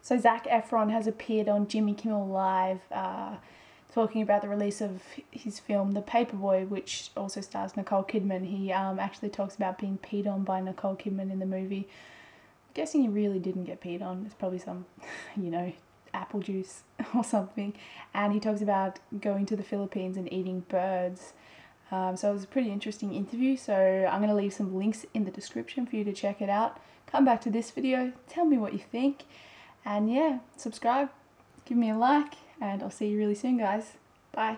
So Zac Efron has appeared on Jimmy Kimmel Live talking about the release of his film The Paperboy, which also stars Nicole Kidman. He actually talks about being peed on by Nicole Kidman in the movie. I'm guessing he really didn't get peed on. It's probably some, apple juice or something. And he talks about going to the Philippines and eating birds. So it was a pretty interesting interview. So I'm going to leave some links in the description for you to check it out. Come back to this video, tell me what you think. And yeah, subscribe, give me a like, and I'll see you really soon, guys. Bye.